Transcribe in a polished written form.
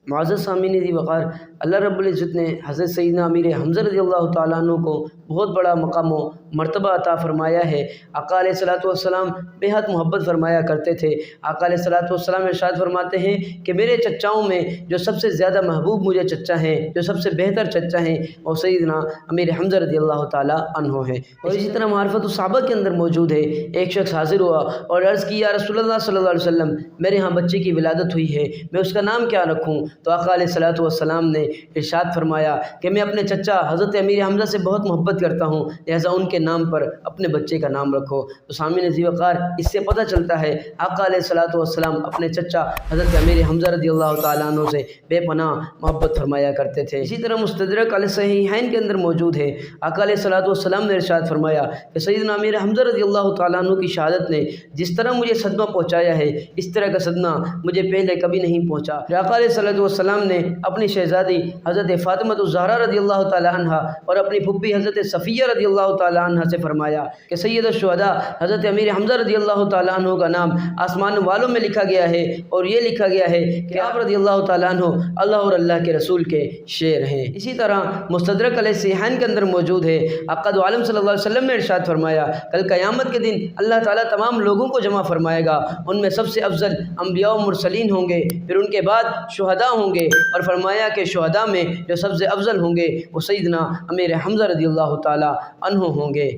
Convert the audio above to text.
معزز سامعین ذی وقار، اللہ رب العزت نے حضرت سیدنا امیر حمزہ رضی اللہ تعالیٰ عنہ کو بہت بڑا مقام و مرتبہ عطا فرمایا ہے۔ آقا علیہ الصلوۃ والسلام بے حد محبت فرمایا کرتے تھے۔ آقا علیہ الصلوۃ والسلام ارشاد فرماتے ہیں کہ میرے چچاؤں میں جو سب سے زیادہ محبوب مجھے چچا ہیں، جو سب سے بہتر چچا ہیں، وہ سیدنا امیر حمزہ رضی اللہ تعالیٰ عنہ ہیں۔ اور اسی طرح معرفت الصحابہ کے اندر موجود ہے، ایک شخص حاضر ہوا اور عرض کی یا رسول اللہ صلی اللہ علیہ وسلم، میرے ہاں بچے کی ولادت ہوئی ہے، میں اس کا نام کیا رکھوں؟ تو آقا علیہ الصلوۃ والسلام نے ارشاد فرمایا کہ میں اپنے چچا حضرت امیر حمزہ سے بہت محبت کرتا ہوں، لہٰذا ان کے نام پر اپنے بچے کا نام رکھو۔ تو سامعین ذی وقار، اس سے پتہ چلتا ہے آقا علیہ الصلوۃ والسلام اپنے چچا حضرت امیر حمزہ رضی اللہ تعالیٰ عنہ سے بے پناہ محبت فرمایا کرتے تھے۔ اسی طرح مستدرک علی صحیحین کے اندر موجود ہے، آقا علیہ الصلوۃ والسلام نے ارشاد فرمایا کہ سیدنا امیر حمزہ رضی اللہ تعالیٰ عنہ کی شہادت نے جس طرح مجھے صدمہ پہنچایا ہے، اس طرح کا صدمہ مجھے پہلے کبھی نہیں پہنچا۔ آقا علیہ الصلوۃ والسلام نے اپنی شہزادی حضرت فاطمہ الزہرا رضی اللہ تعالیٰ عنہ اور اپنی پھپھی حضرت صفیہ رضی اللہ تعالیٰ عنہ سے فرمایا کہ سید الشہداء حضرت امیر حمزہ رضی اللہ تعالیٰ عنہ کا نام آسمان والوں میں لکھا گیا ہے، اور یہ لکھا گیا ہے کہ آپ رضی اللہ تعالیٰ عنہ اللہ اور اللہ کے رسول کے شعر ہیں۔ اسی طرح مستدرک علیہ صحیحین کے اندر موجود ہے، آقا دو عالم صلی اللہ علیہ وسلم نے ارشاد فرمایا کل قیامت کے دن اللہ تعالیٰ تمام لوگوں کو جمع فرمائے گا، ان میں سب سے افضل انبیاء و مرسلین ہوں گے، پھر ان کے بعد شہداء ہوں گے، اور فرمایا کہ شہداء میں جو سب سے افضل ہوں گے وہ سیدنا امیر حمزہ رضی اللہ تعالیٰ عنہ ہوں گے۔